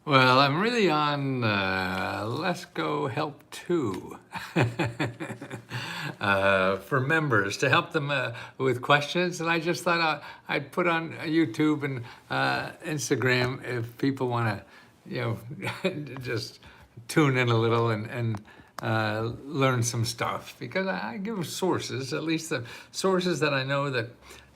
Well, I'm really on Let's Go Help 2 for members to help them with questions. And I just thought I'd put on YouTube and Instagram if people want to, just tune in a little and learn some stuff. Because I give sources, at least the sources that I know that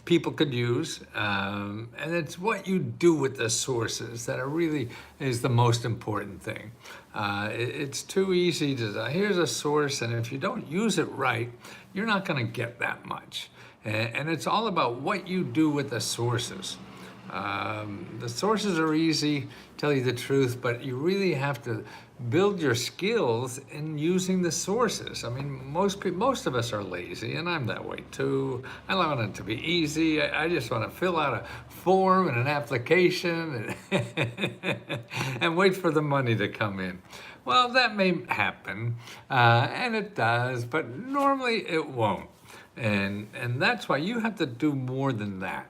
people could use, and it's what you do with the sources that are really is the most important thing. It's too easy to say, here's a source, and if you don't use it right, you're not going to get that much. And it's all about what you do with the sources. The sources are easy, tell you the truth, but you really have to build your skills in using the sources. I mean, most of us are lazy, and I'm that way too. I want it to be easy. I just want to fill out a form and an application and wait for the money to come in. Well, that may happen, and it does, but normally it won't. And that's why you have to do more than that.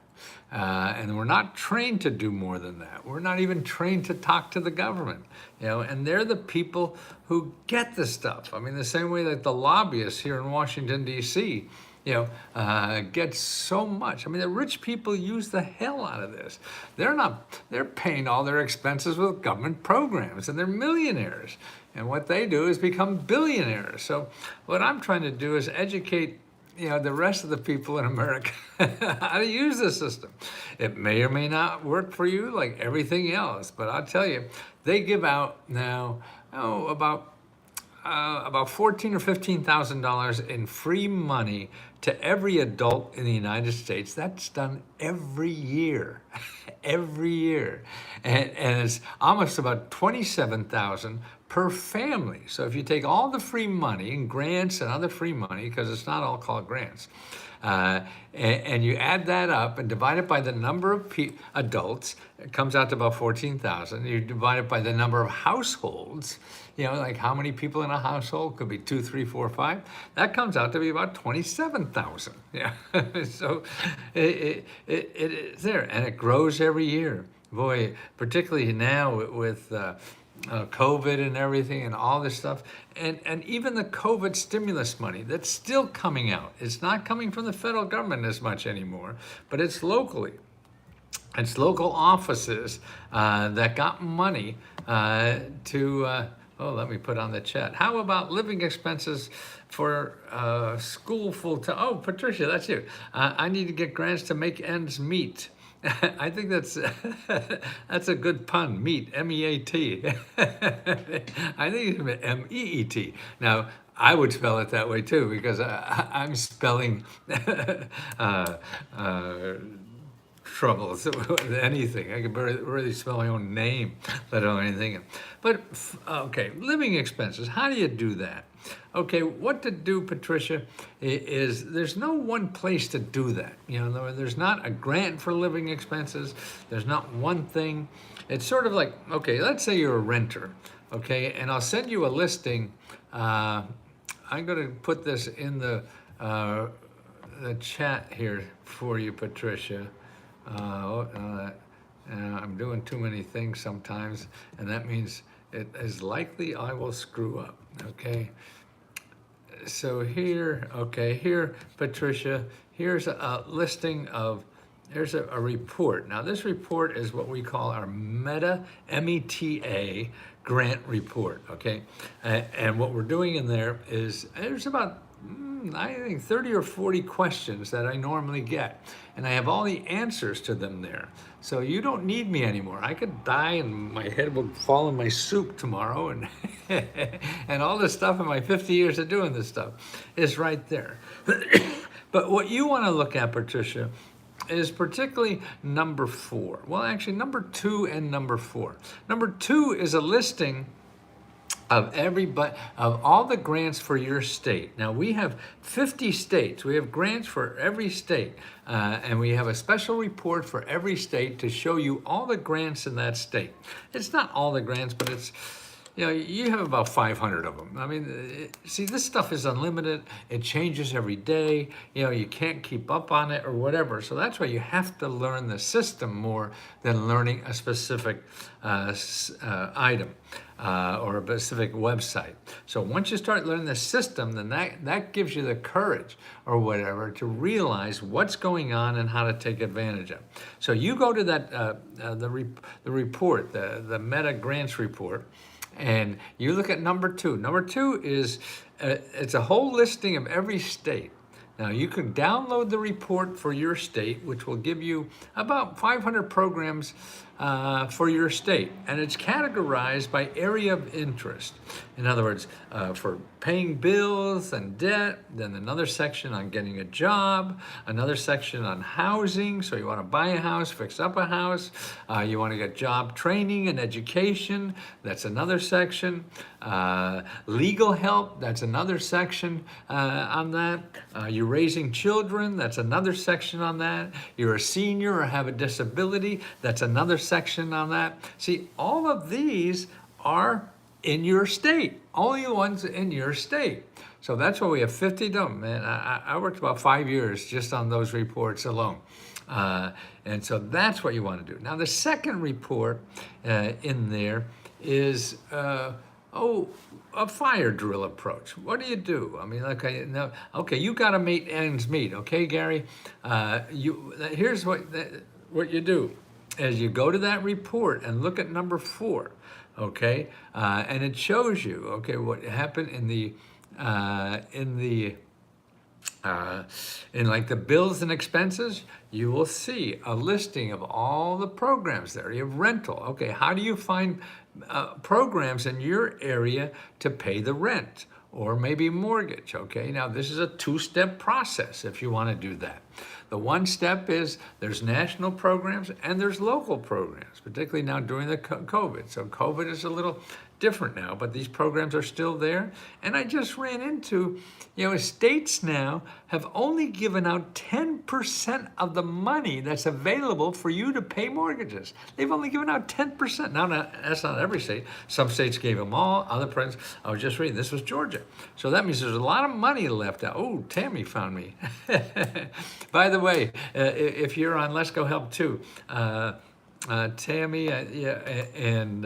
And we're not trained to do more than that. We're not even trained to talk to the government, and they're the people who get the stuff. I mean, the same way that the lobbyists here in Washington, D.C., get so much. I mean, the rich people use the hell out of this. They're paying all their expenses with government programs, and they're millionaires. And what they do is become billionaires. So what I'm trying to do is educate the rest of the people in America how to use the system. It may or may not work for you like everything else, but I'll tell you, they give out now about $14,000 or $15,000 in free money to every adult in the United States. That's done every year, every year, and it's almost about 27,000 per family. So if you take all the free money and grants and other free money, because it's not all called grants, and you add that up and divide it by the number of adults, it comes out to about 14,000. You divide it by the number of households, like how many people in a household, could be 2, 3, 4, 5. That comes out to be about 27,000. Yeah, so it is there, and it grows every year. Boy, particularly now with COVID and everything and all this stuff, and even the COVID stimulus money that's still coming out. It's not coming from the federal government as much anymore, but it's locally. It's local offices that got money let me put on the chat. How about living expenses for school full time? Oh, Patricia, that's you. I need to get grants to make ends meet. I think that's a good pun. Meat, M-E-A-T. I think it's M-E-E-T. Now, I would spell it that way too because I'm spelling troubles with anything. I can barely spell my own name, let alone anything. But okay, living expenses. How do you do that? Okay, what to do, Patricia, is there's no one place to do that. There's not a grant for living expenses. There's not one thing. It's sort of like, okay, let's say you're a renter, okay, and I'll send you a listing. I'm going to put this in the chat here for you, Patricia. I'm doing too many things sometimes, and that means it is likely I will screw up, okay? So here, Patricia, here's a listing of, here's a report. Now this report is what we call our META, M-E-T-A, grant report, okay? And what we're doing in there is, there's about I think 30 or 40 questions that I normally get, and I have all the answers to them there. So you don't need me anymore. I could die and my head would fall in my soup tomorrow, and and all this stuff in my 50 years of doing this stuff is right there. But what you want to look at, Patricia, is particularly number 4. Well, actually number 2 and number 4. Number 2 is a listing of all the grants for your state. Now we have 50 states. We have grants for every state, and we have a special report for every state to show you all the grants in that state. It's not all the grants, but it's you have about 500 of them. I mean, see, this stuff is unlimited. It changes every day. You can't keep up on it or whatever. So that's why you have to learn the system more than learning a specific item or a specific website. So once you start learning the system, then that gives you the courage or whatever to realize what's going on and how to take advantage of. So you go to that the report, the Meta Grants report, and you look at number 2. Number 2 is it's a whole listing of every state. Now you can download the report for your state, which will give you about 500 programs for your state, and it's categorized by area of interest. In other words, for paying bills and debt, then another section on getting a job, another section on housing, so you want to buy a house, fix up a house, you want to get job training and education, that's another section, legal help, that's another section on that, you're raising children, that's another section on that, you're a senior or have a disability, that's another section on that. See, all of these are in your state, only the ones in your state. So that's why we have 50 of them. Man, I worked about 5 years just on those reports alone. And so that's what you want to do. Now, the second report in there is, a fire drill approach. What do? I mean, okay, you got to make ends meet, okay, Gary? Here's what you do. As you go to that report and look at number 4, okay, and it shows you, okay, what happened in like the bills and expenses, you will see a listing of all the programs there. You have rental. Okay, how do you find programs in your area to pay the rent or maybe mortgage? Okay, now this is a 2-step process if you want to do that. The 1 step is there's national programs and there's local programs, particularly now during the COVID. So COVID is a little different now, but these programs are still there. And I just ran into, states now have only given out 10% of the money that's available for you to pay mortgages. They've only given out 10%. Now, that's not every state. Some states gave them all. Other places, I was just reading, this was Georgia. So that means there's a lot of money left out. Oh, Tammy found me. By the way, if you're on Let's Go Help too, Tammy, and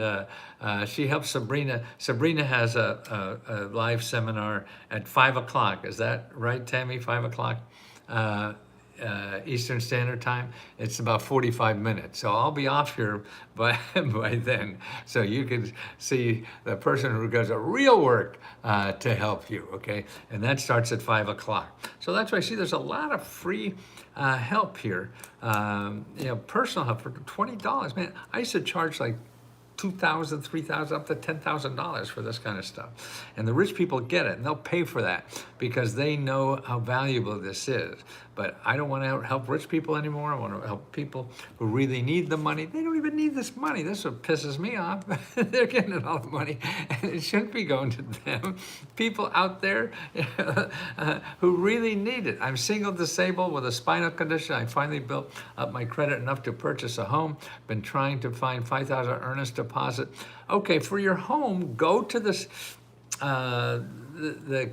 she helps Sabrina. Sabrina has a live seminar at 5 o'clock. Is that right, Tammy? 5 o'clock Eastern Standard Time. It's about 45 minutes. So I'll be off here by then. So you can see the person who does a real work to help you, okay? And that starts at 5 o'clock. So that's why I see there's a lot of free help here. Personal help for $20. Man, I used to charge like $2,000, $3,000, up to $10,000 for this kind of stuff. And the rich people get it, and they'll pay for that because they know how valuable this is. But I don't want to help rich people anymore. I want to help people who really need the money. They don't even need this money. This is what pisses me off. They're getting all the money, and it shouldn't be going to them. People out there who really need it. I'm single, disabled, with a spinal condition. I finally built up my credit enough to purchase a home. Been trying to find $5,000 earnest deposit. Okay, for your home, go to this the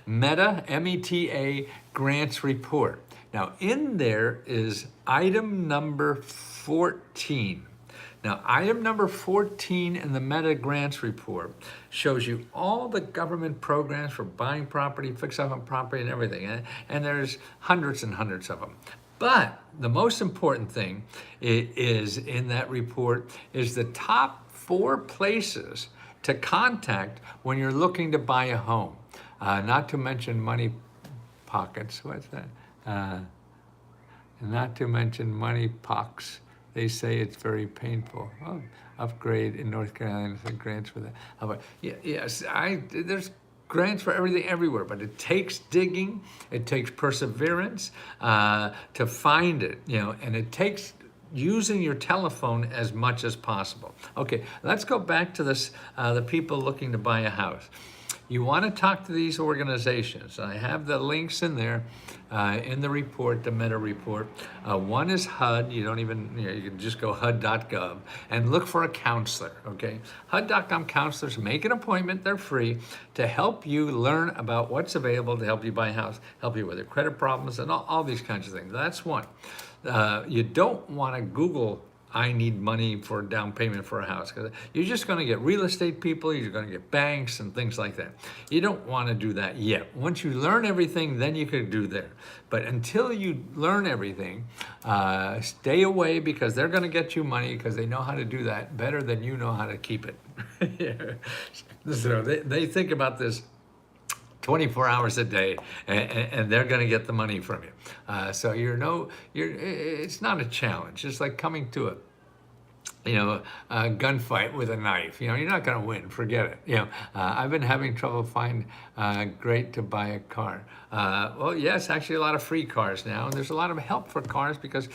Meta, M-E-T-A, grants report. Now, in there is item number 14. Now, item number 14 in the Meta grants report shows you all the government programs for buying property, fixing up property, and everything. And there's hundreds and hundreds of them. But the most important thing is in that report is the top 4 places to contact when you're looking to buy a home. Not to mention money pockets. What's that? Not to mention money pox. They say it's very painful. Oh, upgrade in North Carolina, grants for that. Yes, there's grants for everything everywhere, but it takes digging, it takes perseverance to find it, and it takes using your telephone as much as possible. Okay, let's go back to this, the people looking to buy a house. You want to talk to these organizations. I have the links in there in the report, the meta report. One is HUD. You don't even, you can just go HUD.gov and look for a counselor, okay? HUD.gov counselors, make an appointment, they're free, to help you learn about what's available to help you buy a house, help you with your credit problems, and all these kinds of things. That's one. You don't want to Google, I need money for down payment for a house, because you're just going to get real estate people, you're going to get banks and things like that. You don't want to do that yet. Once you learn everything, then you can do there. But until you learn everything, stay away, because they're going to get you money because they know how to do that better than you know how to keep it. So they think about this 24 hours a day, and they're going to get the money from you. So it's not a challenge. It's like coming to a gunfight with a knife. You're not going to win. Forget it. I've been having trouble finding great to buy a car. Well, yes, actually a lot of free cars now, and there's a lot of help for cars because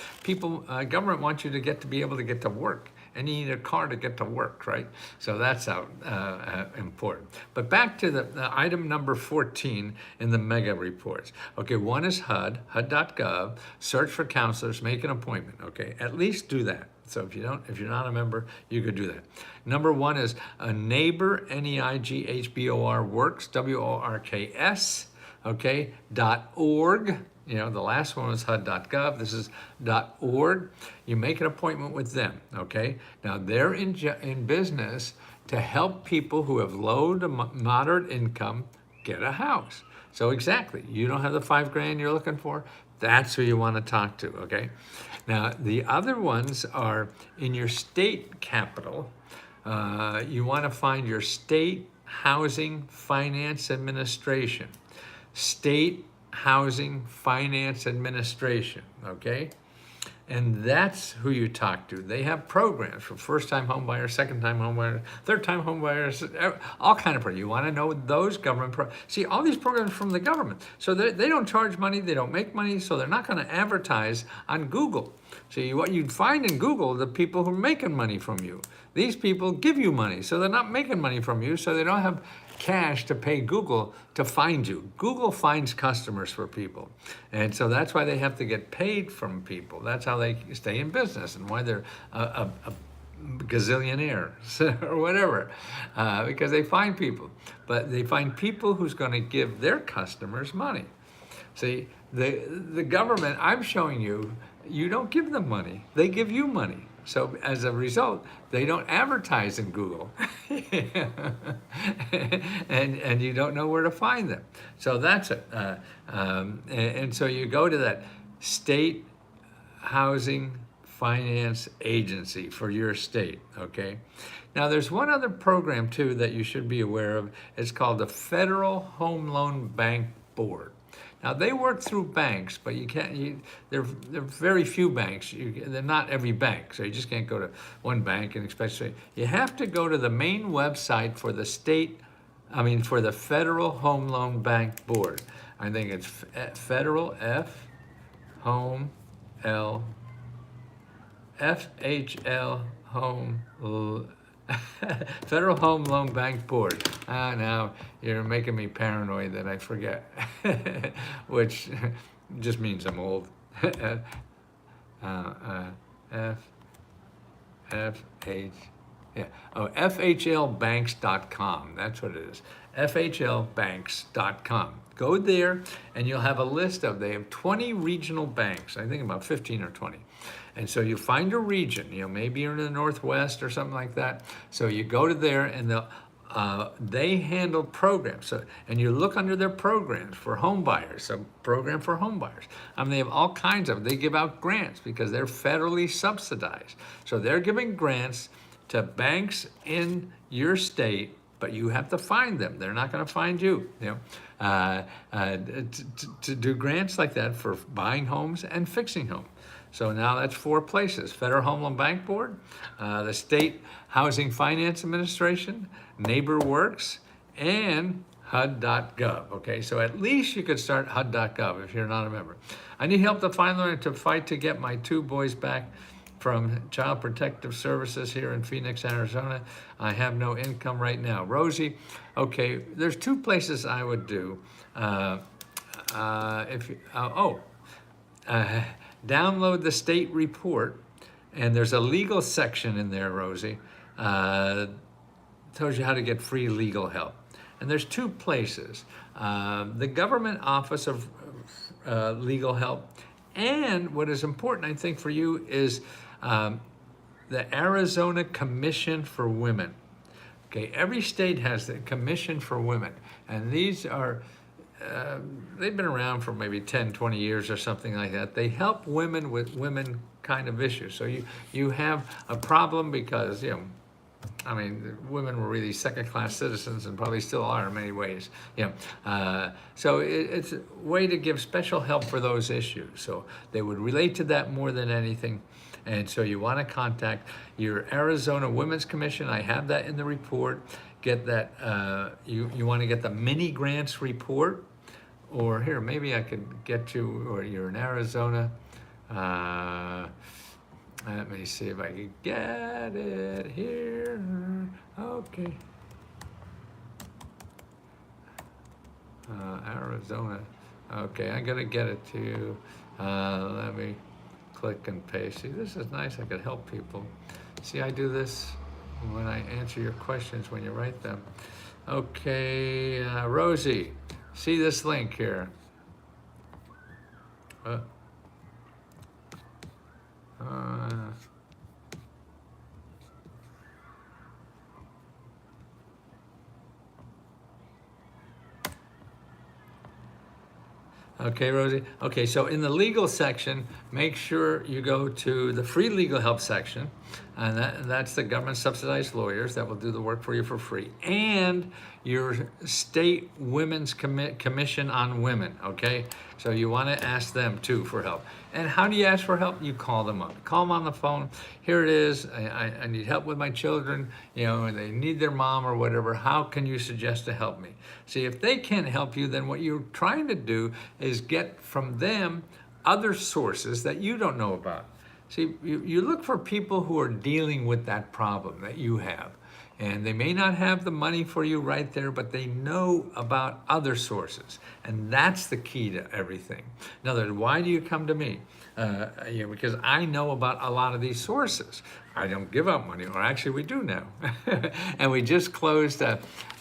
government wants you to be able to get to work. And you need a car to get to work, right? So that's how important. But back to the item number 14 in the mega reports. Okay, one is HUD, HUD.gov, search for counselors, make an appointment, okay? At least do that. So if you're not a member, you could do that. Number one is a neighbor, NEIGHBOR, works, WORKS, okay, .org. The last one was HUD.gov. This is .org. You make an appointment with them, okay? Now, they're in business to help people who have low to moderate income get a house. So exactly, you don't have the $5,000 you're looking for, that's who you want to talk to, okay? Now, the other ones are in your state capital. You want to find your State Housing Finance Administration. State Housing Finance Administration, okay? And that's who you talk to. They have programs for first-time home buyers, second-time home buyers, third-time home buyers, all kind of programs. You want to know those government programs. See, all these programs from the government. So they don't charge money, they don't make money, so they're not going to advertise on Google. See, what you'd find in Google, the people who are making money from you. These people give you money, so they're not making money from you, so they don't have cash to pay Google to find you. Google finds customers for people. And so that's why they have to get paid from people. That's how they stay in business and why they're a gazillionaire or whatever, because they find people. But they find people who's going to give their customers money. See, the government, I'm showing you, you don't give them money. They give you money. So as a result, they don't advertise in Google, and you don't know where to find them. So that's it. And so you go to that State Housing Finance Agency for your state, okay? Now there's one other program too that you should be aware of. It's called the Federal Home Loan Bank Board. Now they work through banks, but you can't. There are very few banks. They're not every bank, so you just can't go to one bank and expect to. You have to go to the main website for the for the Federal Home Loan Bank Board. I think it's Federal Home L FHL Home Federal Home Loan Bank Board. Now you're making me paranoid that I forget, which just means I'm old. FHLbanks.com. That's what it is. FHLbanks.com. Go there and you'll have a list they have 20 regional banks, I think about 15 or 20. And so you find a region, maybe you're in the Northwest or something like that. So you go to there and they handle programs. And you look under their programs for home buyers, a program for home buyers. They have all kinds they give out grants because they're federally subsidized. So they're giving grants to banks in your state, but you have to find them. They're not going to find you, to do grants like that for buying homes and fixing homes. So now that's 4 places: Federal Home Loan Bank Board, the State Housing Finance Administration, NeighborWorks, and HUD.gov. Okay, so at least you could start HUD.gov if you're not a member. I need help to fight to get my 2 boys back from Child Protective Services here in Phoenix, Arizona. I have no income right now. Rosie, okay, there's two places I would do. If download the state report, and there's a legal section in there, Rosie. Tells you how to get free legal help. And there's two places. The Government Office of Legal Help, and what is important, I think, for you is the Arizona Commission for Women. Okay, every state has the Commission for Women, and these are, they've been around for maybe 10, 20 years or something like that. They help women with women kind of issues. So you have a problem because, I mean, women were really second-class citizens and probably still are in many ways. So it's a way to give special help for those issues. So they would relate to that more than anything. And so you want to contact your Arizona Women's Commission. I have that in the report. Get that. You want to get the mini grants report, or here maybe I could get you, or you're in Arizona. Let me see if I can get it here. Okay. Arizona. Okay, I'm gonna get it to you. Let me click and paste. See, this is nice. I could help people. See, I do this when I answer your questions when you write them. Okay, Rosie, see this link here. Okay, Rosie. Okay, so in the legal section, make sure you go to the free legal help section, and that's the government subsidized lawyers that will do the work for you for free, and your state women's commission on women. Okay, so you want to ask them too for help. And how do you ask for help? You call them up. Call them on the phone. Here it is. I need help with my children. They need their mom or whatever. How can you suggest to help me? See, if they can't help you, then what you're trying to do is get from them other sources that you don't know about. See, you look for people who are dealing with that problem that you have. And they may not have the money for you right there, but they know about other sources. And that's the key to everything. In other words, why do you come to me? Because I know about a lot of these sources. I don't give out money, or actually we do now. And we just closed,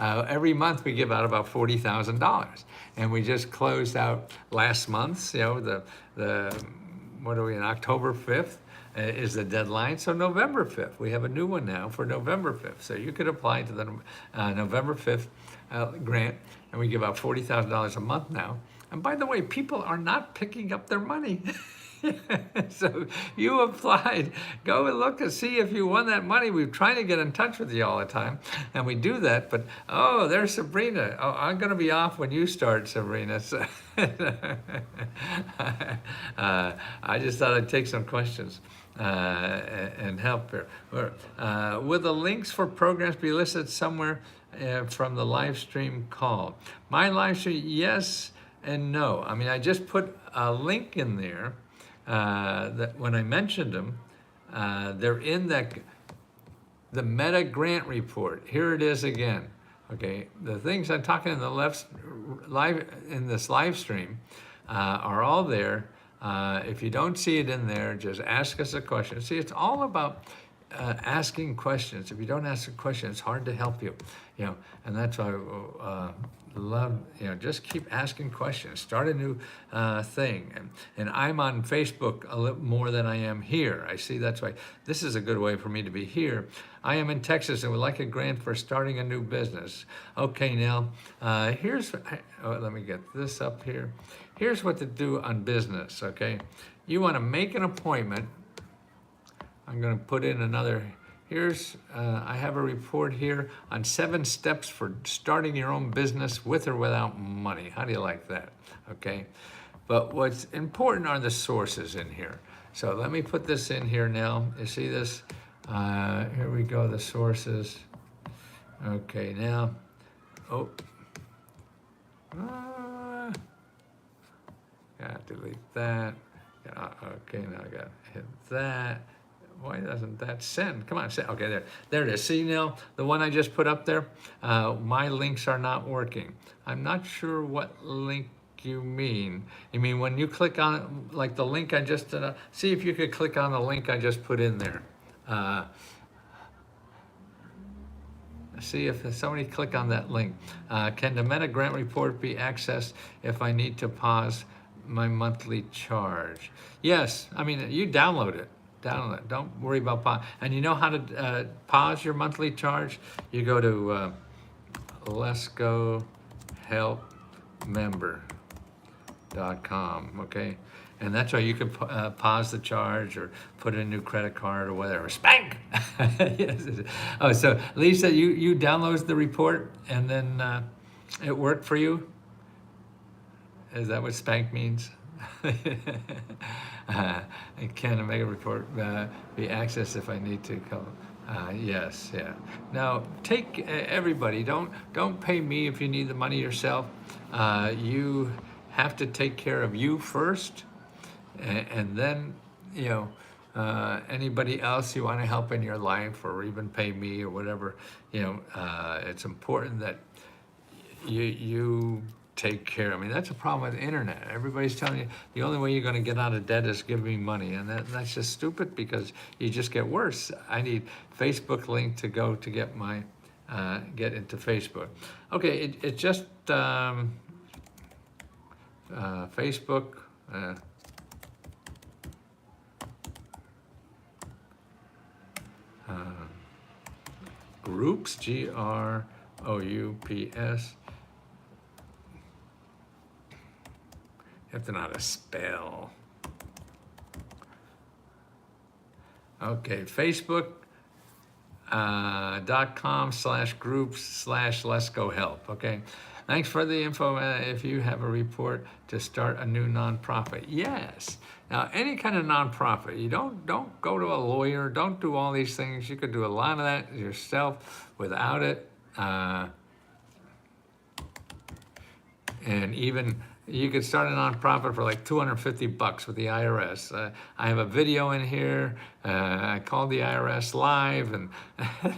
every month we give out about $40,000. And we just closed out last month, what are we, in October 5th? Is the deadline. So November 5th, we have a new one now for November 5th. So you could apply to the November 5th grant, and we give out $40,000 a month now. And by the way, people are not picking up their money. So you applied. Go and look and see if you won that money. We're trying to get in touch with you all the time, and we do that. But there's Sabrina. Oh, I'm going to be off when you start, Sabrina. So I just thought I'd take some questions and help her. Will the links for programs be listed somewhere from the live stream call? My live stream, yes and no. I mean, I just put a link in there. That when I mentioned them, they're in the Meta Grant Report. Here it is again. Okay, the things I'm talking in this live stream are all there. If you don't see it in there, just ask us a question. See, it's all about asking questions. If you don't ask a question, it's hard to help you. And that's why I love, just keep asking questions. Start a new thing. And I'm on Facebook a little more than I am here. I see that's why this is a good way for me to be here. I am in Texas and would like a grant for starting a new business. Okay, now, let me get this up here. Here's what to do on business, okay? You want to make an appointment. I'm going to put in another. I have a report here on 7 steps for starting your own business with or without money. How do you like that? Okay. But what's important are the sources in here. So let me put this in here now. You see this? Here we go, the sources. Okay, now. Gotta delete that. Okay, now I gotta hit that. Why doesn't that send? Come on, send. Okay, there it is. See now, the one I just put up there, my links are not working. I'm not sure what link you mean. You mean when you click on, like the link I just, see if you could click on the link I just put in there. See if somebody click on that link. Can the Meta grant report be accessed if I need to pause my monthly charge? Yes, I mean, you download it. Download it. Don't worry about pause. And you know how to pause your monthly charge? You go to Let's Go Help Member.com, okay? And that's why you can pause the charge or put in a new credit card or whatever. Spank! Yes. Oh, so Lisa, you download the report and then it worked for you? Is that what spank means? Can a mega report be accessed if I need to come? Yes, yeah. Now, take everybody. Don't pay me if you need the money yourself. You have to take care of you first, and then, you know, anybody else you want to help in your life, or even pay me or whatever. You know, it's important that you take care. I mean, that's a problem with the internet. Everybody's telling you the only way you're going to get out of debt is give me money, and that's just stupid because you just get worse. I need Facebook link to go to get my get into Facebook. Okay, it just Facebook. Groups, Groups. You have to know how to spell. Okay, Facebook.com/groups/Let's Go Help. Okay, thanks for the info. If you have a report to start a new nonprofit, yes. Now, any kind of nonprofit, you don't go to a lawyer. Don't do all these things. You could do a lot of that yourself without it, and even. You could start a nonprofit for like $250 with the IRS. I have a video in here. I called the IRS live, and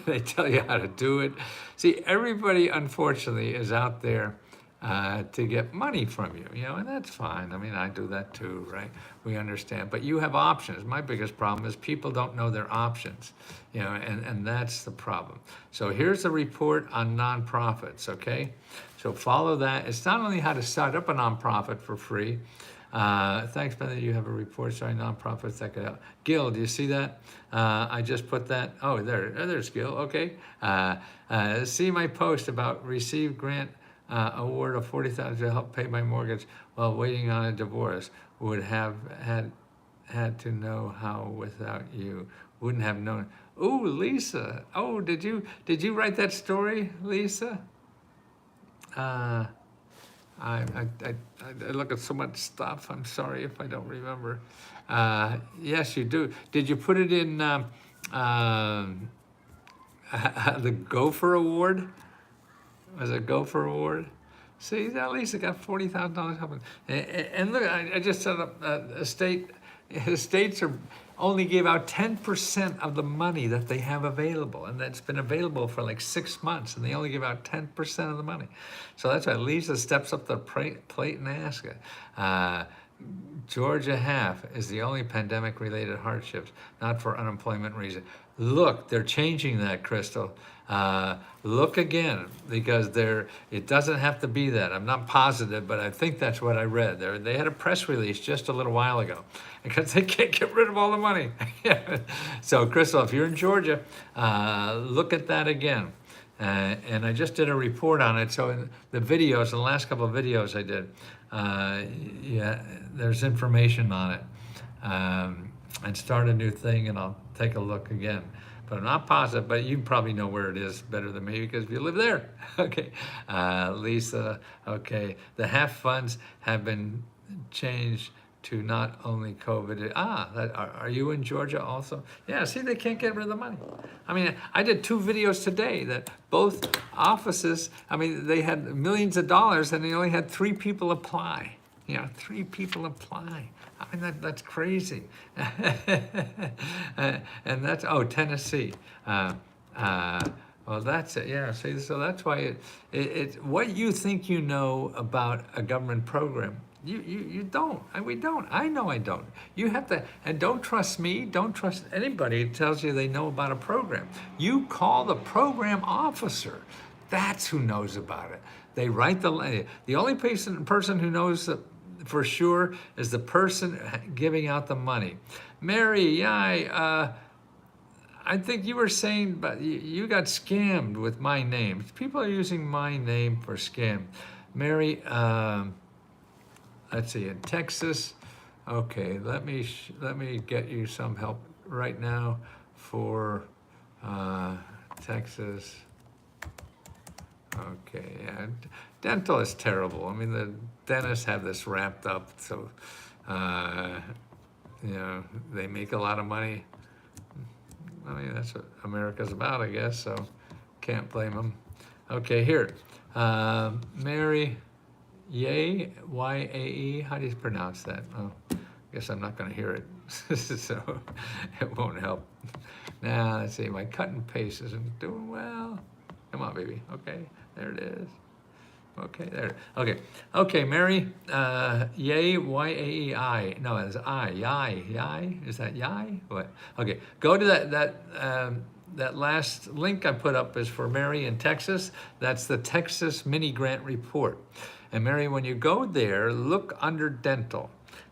they tell you how to do it. See, everybody, unfortunately, is out there to get money from you, and that's fine. I mean, I do that too, right? We understand. But you have options. My biggest problem is people don't know their options, and that's the problem. So here's a report on nonprofits, okay? So follow that. It's not only how to start up a nonprofit for free. Thanks, Ben, that you have a report. Sorry, nonprofits that could help. Gil, do you see that? I just put that. Oh, there's Gil. Okay. See my post about received grant award of $40,000 to help pay my mortgage while waiting on a divorce. Would have had to know how without you. Wouldn't have known. Ooh, Lisa. Oh, did you write that story, Lisa? I look at so much stuff. I'm sorry if I don't remember. Yes, you do. Did you put it in the Gopher Award? Was it Gopher Award? See, at least it got $40,000 helping. And look, I just set up a state. The states only gave out 10% of the money that they have available, and that's been available for like 6 months, and they only give out 10% of the money. So that's why Lisa steps up the plate and asks it. Georgia half is the only pandemic-related hardships, not for unemployment reason. Look, they're changing that, Crystal. Look again, because it doesn't have to be that. I'm not positive, but I think that's what I read. They had a press release just a little while ago because they can't get rid of all the money. So, Crystal, if you're in Georgia, look at that again. And I just did a report on it. So in the videos, the last couple of videos I did, there's information on it. And start a new thing, and I'll take a look again. But I'm not positive, but you probably know where it is better than me because you live there. Okay, Lisa, okay. The half funds have been changed to not only COVID. Are you in Georgia also? Yeah, see, they can't get rid of the money. I mean, I did 2 videos today that both offices, I mean, they had millions of dollars and they only had 3 people apply. 3 people apply. I mean, that's crazy. And that's, Tennessee. Well, that's it. Yeah. See, so that's why it's what you think you know about a government program. You don't. We don't. I know I don't. You have to, and don't trust me. Don't trust anybody who tells you they know about a program. You call the program officer. That's who knows about it. They write the only person who knows for sure is the person giving out the money. Mary, yeah, I think you were saying, but you got scammed with my name. People are using my name for scam. Mary, let's see, in Texas. Okay, let me get you some help right now for Texas. Okay, yeah, dental is terrible. I mean, the dentists have this wrapped up, so they make a lot of money. I mean, that's what America's about, I guess, so can't blame them. Okay, here, Mary Yae, Y-A-E, how do you pronounce that? Oh, I guess I'm not gonna hear it, so it won't help. Now, let's see, my cut and paste isn't doing well. Come on, baby, okay, there it is. Okay, there, okay, Mary, Yae, Y-A-E-I, no, it's I, Yai, is that Yai? What? Okay, go to that last link I put up is for Mary in Texas. That's the Texas Mini Grant Report. And Mary, when you go there, look under dental.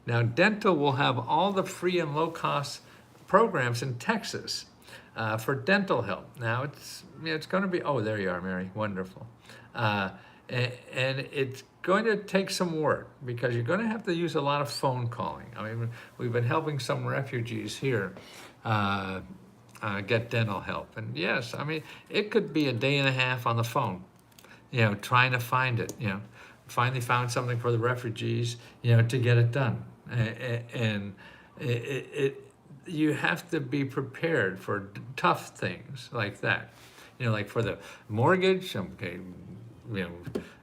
Now, dental will have all the free and low cost programs in Texas for dental help. Now, it's going to be, oh, there you are, Mary, wonderful. And it's going to take some work because you're going to have to use a lot of phone calling. I mean, we've been helping some refugees here get dental help. And yes, I mean, it could be a day and a half on the phone, trying to find it, finally found something for the refugees, to get it done. And you have to be prepared for tough things like that. Like for the mortgage, okay,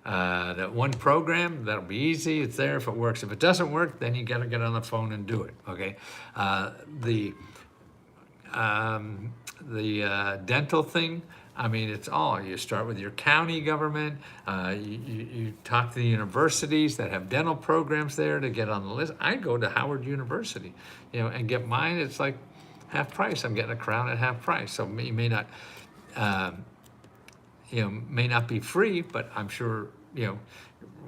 that one program, that'll be easy, it's there if it works. If it doesn't work, then you gotta get on the phone and do it, okay? The dental thing, I mean, it's all, you start with your county government, you talk to the universities that have dental programs there to get on the list. I go to Howard University, and get mine, it's like half price. I'm getting a crown at half price. So you may not, may not be free, but I'm sure,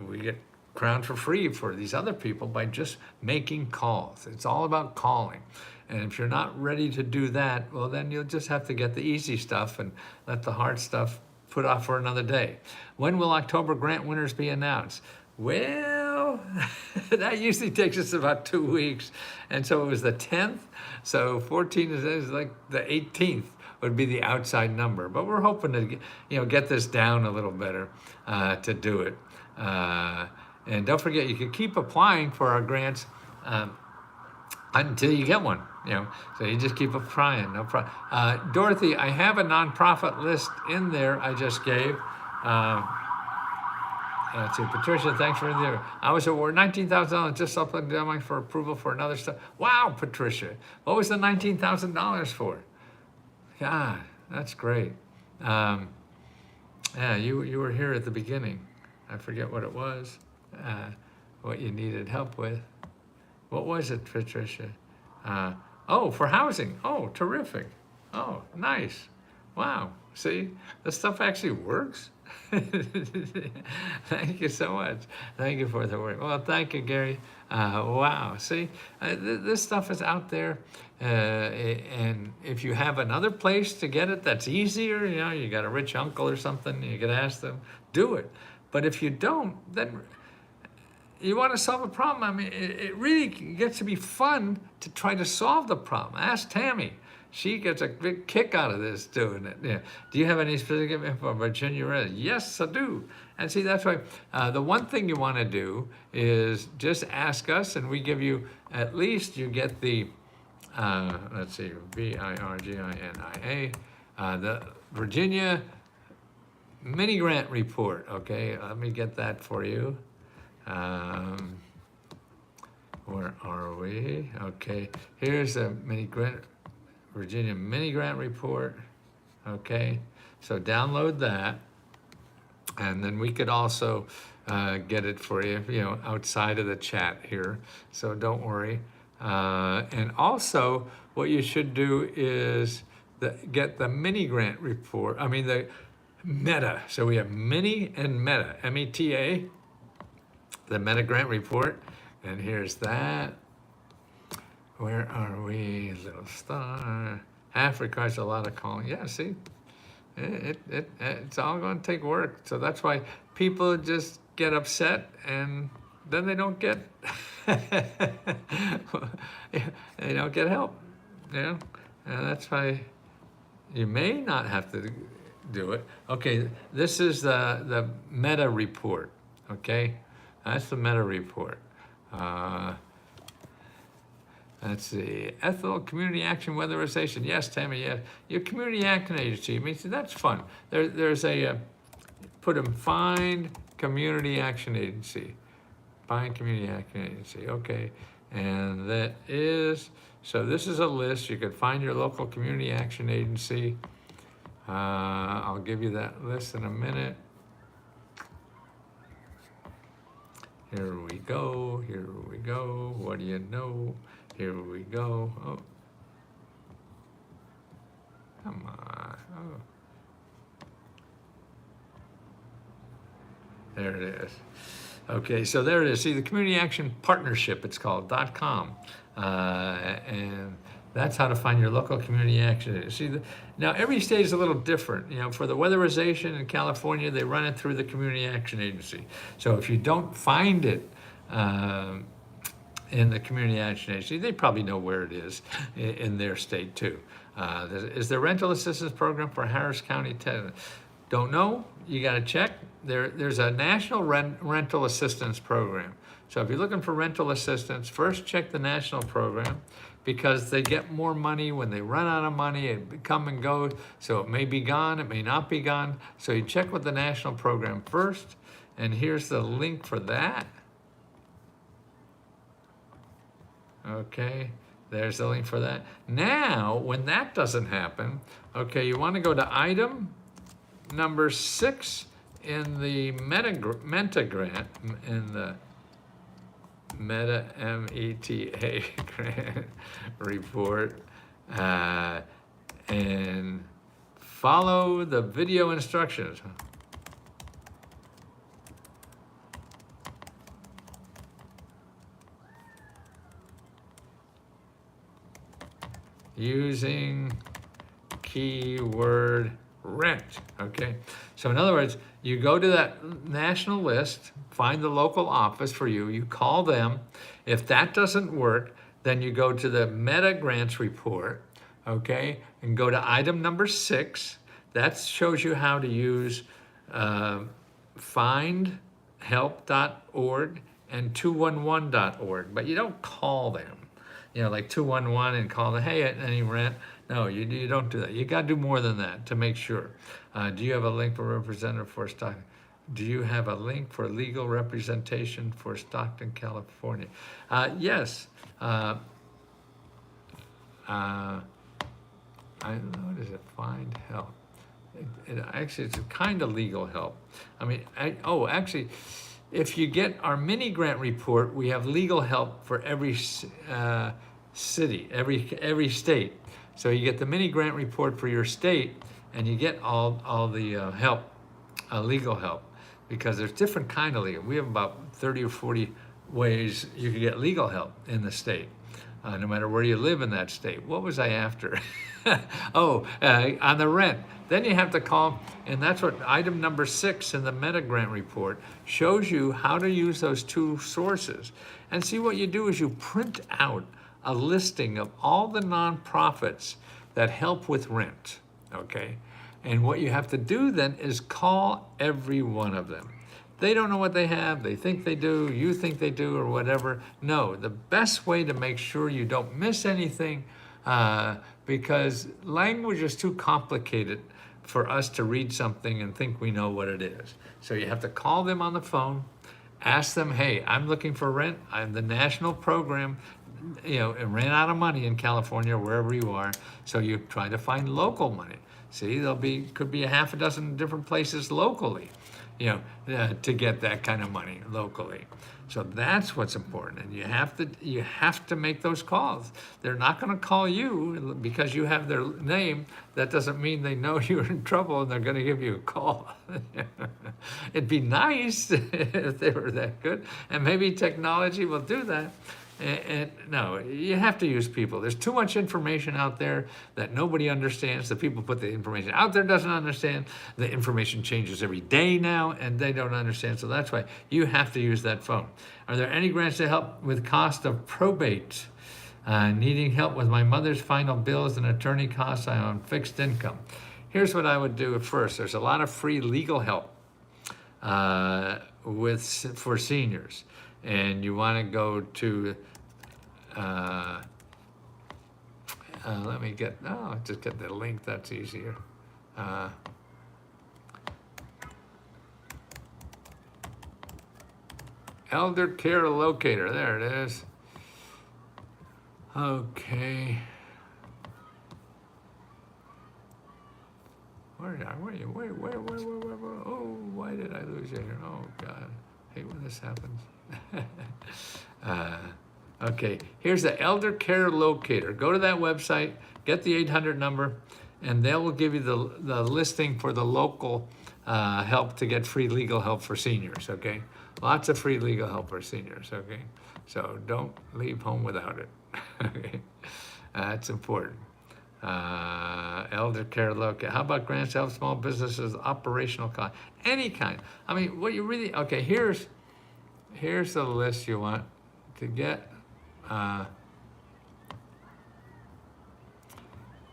we get crowned for free for these other people by just making calls. It's all about calling. And if you're not ready to do that, well, then you'll just have to get the easy stuff and let the hard stuff put off for another day. When will October grant winners be announced? Well, that usually takes us about 2 weeks. And so it was the 10th. So 14 is like the 18th would be the outside number. But we're hoping to get this down a little better to do it. And don't forget, you can keep applying for our grants until you get one. So you just keep applying, no problem. Dorothy, I have a nonprofit list in there I just gave. Let's see, Patricia, thanks for the. I was awarded $19,000 just up and down for approval for another stuff. Wow, Patricia, what was the $19,000 for? God, that's great. Yeah, you were here at the beginning. I forget what it was, what you needed help with. What was it, Patricia? Oh, for housing. Oh, terrific. Oh, nice. Wow. See, this stuff actually works. Thank you so much. Thank you for the work. Well, thank you, Gary. Wow. See, this stuff is out there. And if you have another place to get it that's easier, you got a rich uncle or something, you could ask them, do it. But if you don't, then you want to solve a problem. I mean, it really gets to be fun to try to solve the problem. Ask Tammy. She gets a big kick out of this doing it. Yeah. Do you have any specific info, Virginia? Yes, I do. And see, that's why the one thing you want to do is just ask us, and we give you, at least you get the, let's see, VIRGINIA, the Virginia Mini Grant Report. Okay, let me get that for you. Where are we? Okay, here's a Virginia mini grant report. Okay, so download that, and then we could also get it for you, outside of the chat here. So don't worry. And also, what you should do is get the mini grant report. I mean the meta. So we have mini and meta. META. The meta grant report. And here's that. Where are we? Little star. Half requires a lot of calling. Yeah, see? It's all going to take work. So that's why people just get upset and then they don't get they don't get help. And that's why you may not have to do it. Okay, this is the meta report. Okay, that's the meta report. Let's see, Ethel, Community Action Weatherization. Yes, Tammy, yes. Your Community Action Agency, I mean, see, that's fun. There's a, put them, find Community Action Agency. Find Community Action Agency, okay. And that is, so this is a list. You could find your local Community Action Agency. I'll give you that list in a minute. Here we go, here we go. What do you know? Here we go. Oh, come on. Oh. There it is. Okay, so there it is. See, the Community Action Partnership, it's called, .com. And that's how to find your local community action. See, now every state is a little different. For the weatherization in California, they run it through the Community Action Agency. So if you don't find it in the Community Action Agency, they probably know where it is in their state too. Is there rental assistance program for Harris County? Don't know. You got to check. There's a national rental assistance program. So if you're looking for rental assistance, first check the national program, because they get more money when they run out of money. It come and go, so it may be gone, it may not be gone. So you check with the national program first, and here's the link for that. Okay, there's the link for that. Now, when that doesn't happen, okay, you want to go to item number 6 in the meta grant, in the Meta, META grant report, and follow the video instructions. Using keyword rent, okay? So in other words, you go to that national list, find the local office for you, you call them. If that doesn't work, then you go to the Meta Grants report, okay? And go to item number 6. That shows you how to use findhelp.org and 211.org, but you don't call them. Like 211 and call them, hey, any rent? No, you don't do that. You got to do more than that to make sure. Do you have a link for representative for Stockton? Do you have a link for legal representation for Stockton, California? Yes. What is it? Find help. Actually, it's a kind of legal help. I mean, actually, if you get our mini grant report, we have legal help for every city, every state. So you get the mini grant report for your state, and you get all the help, legal help, because there's different kind of legal. We have about 30 or 40 ways you can get legal help in the state, no matter where you live in that state. What was I after? On the rent. Then you have to call, and that's what item number 6 in the Meta Grant report shows you how to use those 2 sources. And see, what you do is you print out a listing of all the nonprofits that help with rent, okay? And what you have to do then is call every one of them. They don't know what they have, they think they do, you think they do, or whatever. No, the best way to make sure you don't miss anything, because language is too complicated for us to read something and think we know what it is. So you have to call them on the phone, Ask them, hey, I'm looking for rent. I'm the national program, it ran out of money in California, wherever you are. So you try to find local money. See, could be a half a dozen different places locally, to get that kind of money locally. So that's what's important, and you have to make those calls. They're not going to call you because you have their name. That doesn't mean they know you're in trouble and they're going to give you a call. It'd be nice if they were that good, and maybe technology will do that. And no, you have to use people. There's too much information out there that nobody understands. The people put the information out there doesn't understand. The information changes every day now, and they don't understand. So that's why you have to use that phone. Are there any grants to help with cost of probate? Needing help with my mother's final bills and attorney costs. I'm on fixed income. Here's what I would do at first. There's a lot of free legal help for seniors. And you want to go to, just get the link, that's easier. Elder Care Locator, there it is. Okay. Where are you? Where? Oh, why did I lose you here? Oh, God. I hate when this happens. Okay, here's the Elder Care Locator. Go to that website, get the 800 number, and they will give you the listing for the local help to get free legal help for seniors, okay? Lots of free legal help for seniors, okay? So don't leave home without it, okay? That's important. Elder Care Locator. How about grants to help small businesses, operational cost, any kind? I mean, what you really, okay, here's the list you want to get.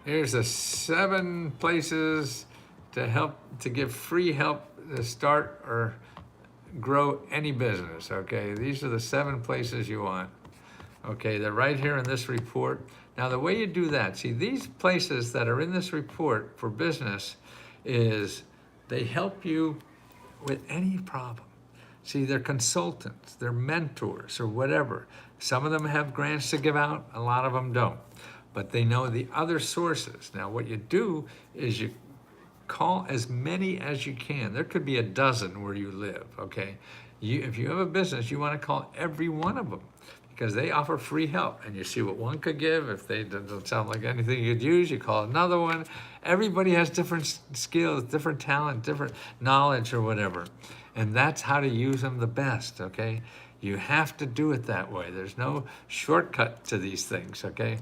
Here's the 7 places to give free help to start or grow any business, okay? These are the 7 places you want. Okay, they're right here in this report. Now, the way you do that, see, these places that are in this report for business is they help you with any problem. See, they're consultants, they're mentors or whatever. Some of them have grants to give out, a lot of them don't. But they know the other sources. Now, what you do is you call as many as you can. There could be a dozen where you live, okay? If you have a business, you want to call every one of them because they offer free help. And you see what one could give. If they don't sound like anything you'd use, you call another one. Everybody has different skills, different talent, different knowledge or whatever. And that's how to use them the best, okay? You have to do it that way. There's no shortcut to these things, okay?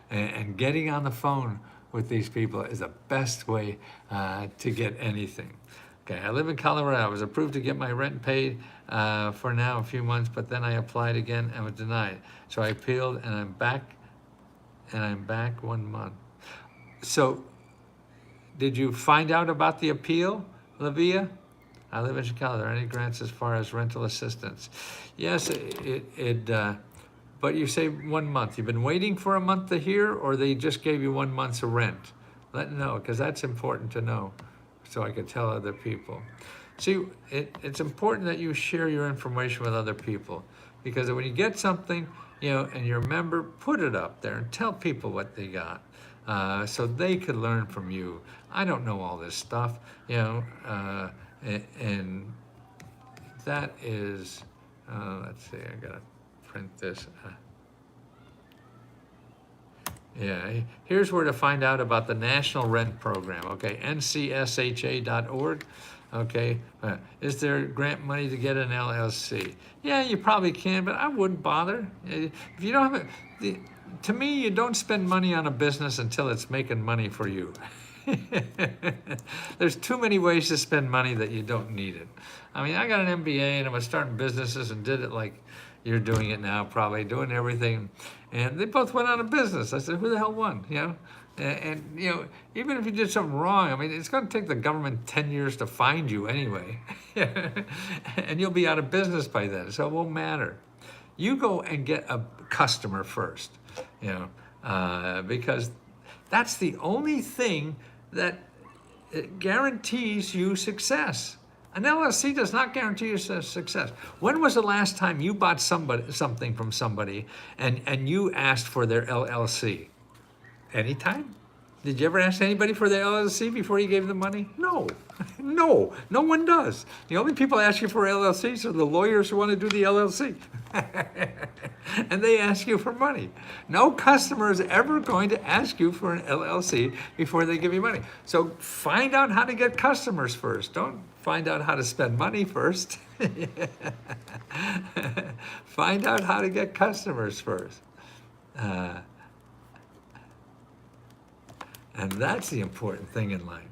And getting on the phone with these people is the best way to get anything. Okay, I live in Colorado. I was approved to get my rent paid for now a few months, but then I applied again and was denied. So I appealed and I'm back 1 month. So did you find out about the appeal, Lavia? I live in Chicago. Are there any grants as far as rental assistance? Yes, but you say 1 month. You've been waiting for a month to hear, or they just gave you 1 month's of rent? Let me know, because that's important to know, so I can tell other people. See, it's important that you share your information with other people, because when you get something, and you're a member, put it up there and tell people what they got, so they could learn from you. I don't know all this stuff, and that is, let's see, I gotta print this. Yeah, here's where to find out about the National Rent Program, okay, ncsha.org, okay. Is there grant money to get an LLC? Yeah, you probably can, but I wouldn't bother. If you don't have it, to me, you don't spend money on a business until it's making money for you. There's too many ways to spend money that you don't need it. I mean, I got an MBA and I was starting businesses and did it like you're doing it now, probably doing everything. And they both went out of business. I said, who the hell won, And even if you did something wrong, I mean, it's going to take the government 10 years to find you anyway. And you'll be out of business by then, so it won't matter. You go and get a customer first, because that's the only thing that guarantees you success. An LLC does not guarantee you success. When was the last time you bought something from somebody and you asked for their LLC? Anytime? Did you ever ask anybody for their LLC before you gave them money? No, no one does. The only people ask you for LLCs are the lawyers who want to do the LLC. And they ask you for money. No customer is ever going to ask you for an LLC before they give you money. So find out how to get customers first. Don't find out how to spend money first. Find out how to get customers first. And that's the important thing in life.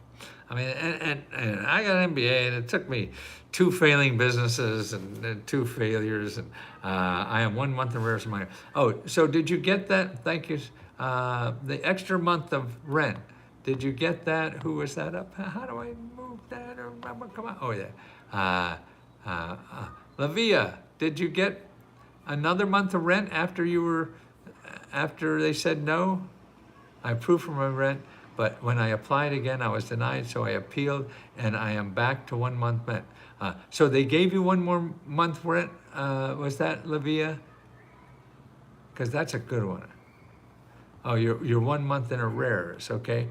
I mean, and I got an MBA, and it took me 2 failing businesses and 2 failures, and I am 1 month in arrears. Oh, so did you get that? Thank you. The extra month of rent. Did you get that? Who was that up? How do I move that? Come on. Oh yeah. Lavia, did you get another month of rent after they said no? I approved for my rent, but when I applied again, I was denied, so I appealed, and I am back to 1 month rent. So they gave you 1 more month rent? Was that, Lavia? Because that's a good one. Oh, you're 1 month in arrears, okay?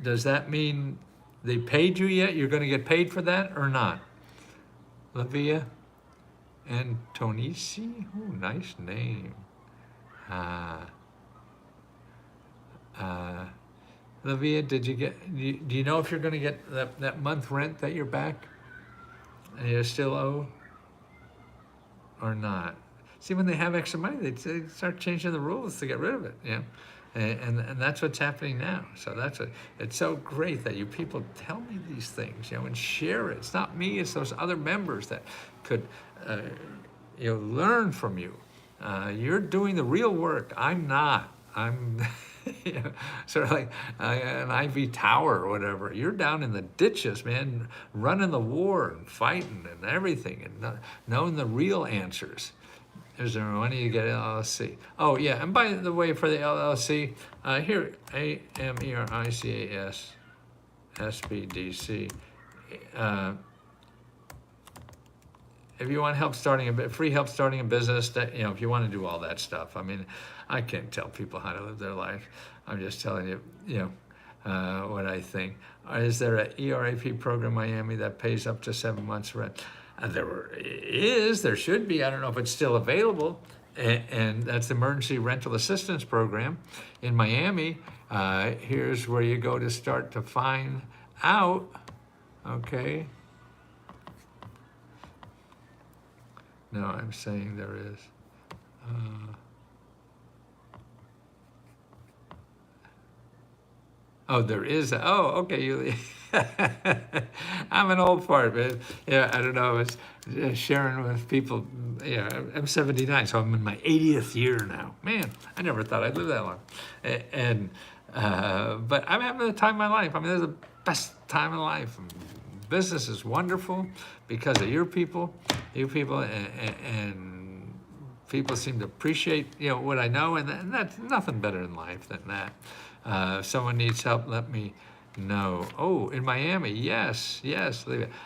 Does that mean they paid you yet? You're going to get paid for that or not? Lavia Antonisi? Oh, nice name. Lavia, do you know if you're going to get that month rent that you're back and you still owe or not? See, when they have extra money, they start changing the rules to get rid of it, yeah. And that's what's happening now. So it's so great that you people tell me these things, and share it. It's not me, it's those other members that could, learn from you. You're doing the real work. I'm not. I'm sort of like an Ivy Tower or whatever. You're down in the ditches, man, running the war and fighting and everything and knowing the real answers. Is there money to get LLC? Oh, yeah, and by the way, for the LLC, here, AMERICAS SBDC. If you want help free help starting a business, if you want to do all that stuff. I mean, I can't tell people how to live their life. I'm just telling you, what I think. Is there an ERAP program in Miami that pays up to 7 months rent? There should be. I don't know if it's still available. And that's the Emergency Rental Assistance Program in Miami. Here's where you go to start to find out, okay? No, I'm saying there is. Oh, there is. Okay. I'm an old fart, man. Yeah, I don't know. I was sharing with people. Yeah, I'm 79, so I'm in my 80th year now. Man, I never thought I'd live that long. But I'm having the time of my life. I mean, this is the best time of life. Business is wonderful because of your people, and people seem to appreciate what I know, and that's nothing better in life than that. If someone needs help, let me know. Oh, in Miami, yes.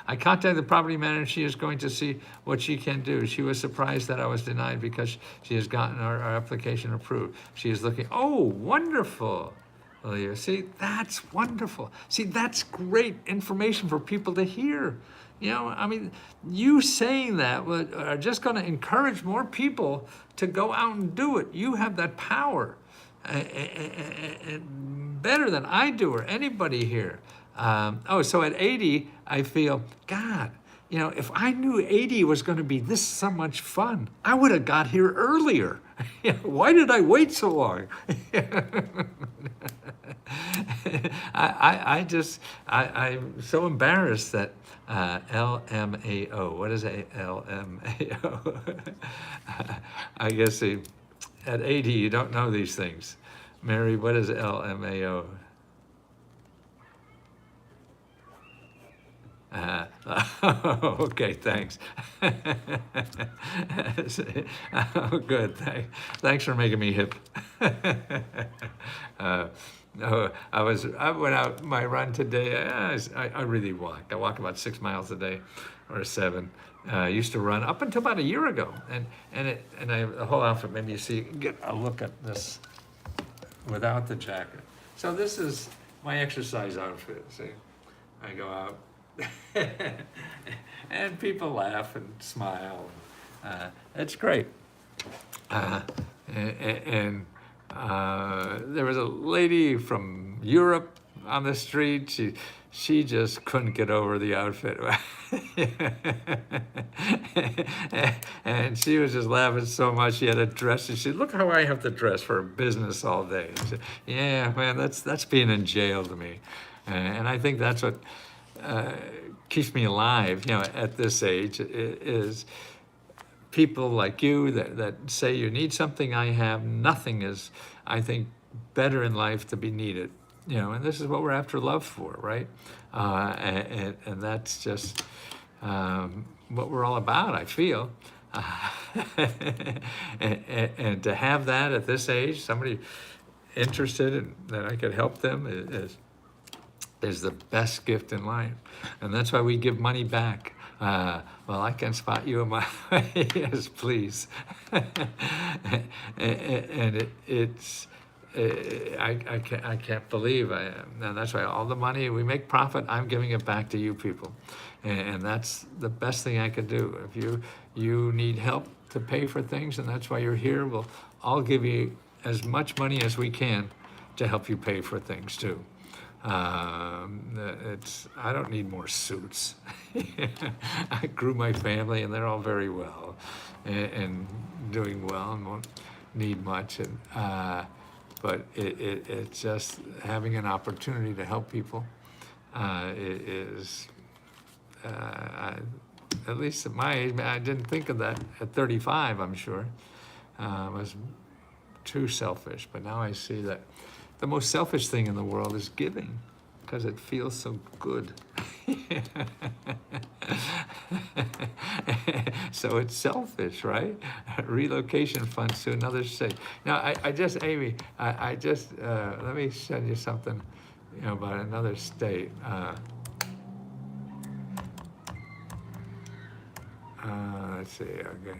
I contacted the property manager. She is going to see what she can do. She was surprised that I was denied because she has gotten our application approved. She is looking. Oh, wonderful. See, that's wonderful. See, that's great information for people to hear. I mean, you saying that are just going to encourage more people to go out and do it. You have that power. Better than I do or anybody here. So at 80, I feel, God, if I knew 80 was going to be so much fun, I would have got here earlier. Why did I wait so long? I'm so embarrassed that LMAO. What is a LMAO? I guess at 80 you don't know these things. Mary, what is LMAO? Okay, thanks. Oh, good. Thanks for making me hip. No, I went out my run today. I really walk. I walk about 6 miles a day, or 7. I used to run up until about a year ago, and I have the whole outfit. Maybe you see, get a look at this without the jacket. So this is my exercise outfit. See, I go out, and people laugh and smile. It's great. Uh, and there was a lady from Europe on the street. She just couldn't get over the outfit. And she was just laughing so much. She had a dress. She said, "Look how I have to dress for business all day." I said, "Yeah, man, that's being in jail to me." And I think that's what keeps me alive, at this age, is people like you that say you need something I have. Nothing is, I think, better in life to be needed. And this is what we're after love for, right? And that's just what we're all about, I feel. And to have that at this age, somebody interested in that I could help them is the best gift in life. And that's why we give money back. Well, I can spot you in my yes, please. And it's I can't believe and that's why all the money we make profit, I'm giving it back to you people, and that's the best thing I could do. If you need help to pay for things, and that's why you're here, I'll give you as much money as we can to help you pay for things too. I don't need more suits. I grew my family, and they're all very well and doing well, and won't need much. But it's just having an opportunity to help people is, at least at my age, I didn't think of that at 35, I'm sure. I was too selfish, but now I see that the most selfish thing in the world is giving, because it feels so good. So it's selfish, right? Relocation funds to another state. Now, Amy, let me send you something, about another state. Let's see, okay.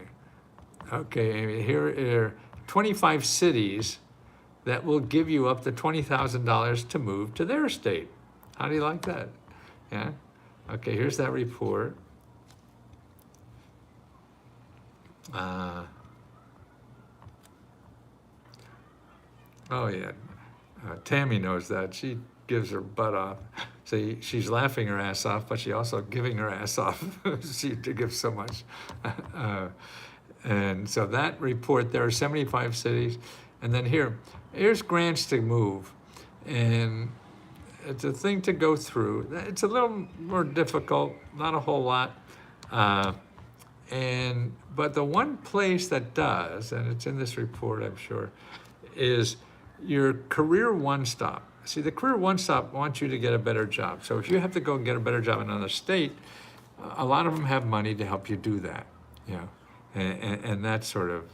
Okay, Amy, here are 25 cities that will give you up to $20,000 to move to their state. How do you like that? Yeah? Okay, here's that report. Oh yeah, Tammy knows that. She gives her butt off. So she's laughing her ass off, but she also giving her ass off. She gives so much. And so that report, there are 75 cities. And then here's grants to move. And it's a thing to go through. It's a little more difficult, not a whole lot. But the one place that does, and it's in this report, I'm sure, is your Career One Stop. See, the Career One Stop wants you to get a better job. So if you have to go and get a better job in another state, a lot of them have money to help you do that, and that's sort of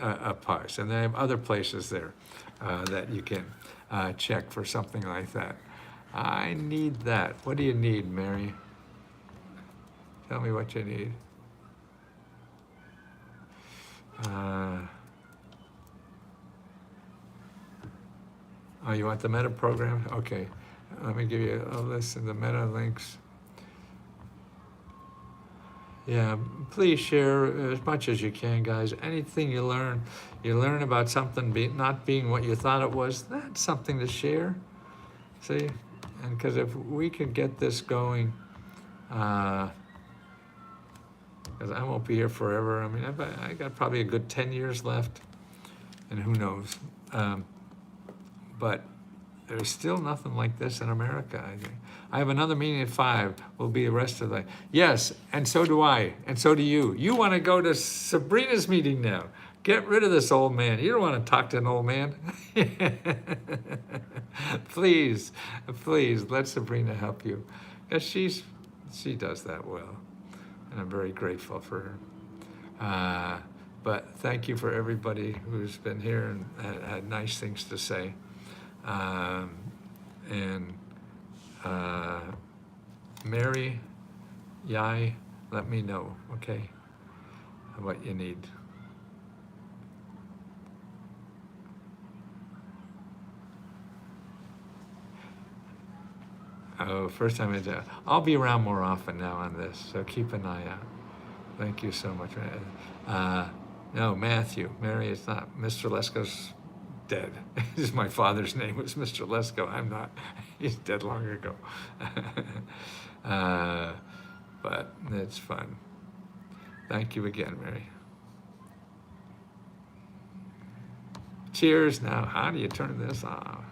a plus. And they have other places there that you can check for something like that. I need that. What do you need, Mary? Tell me what you need. Oh, you want the meta program? Okay. Let me give you a list of the meta links. Yeah, please share as much as you can, guys. Anything you learn about something not being what you thought it was, that's something to share. See? And because if we could get this going, because I won't be here forever. I mean, I got probably a good 10 years left, and who knows. But there's still nothing like this in America, I think. I have another meeting at 5. We'll be the rest of the day. Yes, and so do I, and so do you. You want to go to Sabrina's meeting now. Get rid of this old man. You don't want to talk to an old man. Please, let Sabrina help you. Because she does that well, and I'm very grateful for her. But thank you for everybody who's been here and had nice things to say. And Mary, Yai, let me know, okay, what you need. Oh, first time I'll be around more often now on this, so keep an eye out. Thank you so much. No, Matthew, Mary, it's not. Mr. Lesko's dead. My father's name was Mr. Lesko. I'm not. He's dead long ago. But it's fun. Thank you again, Mary. Cheers. Now, how do you turn this off?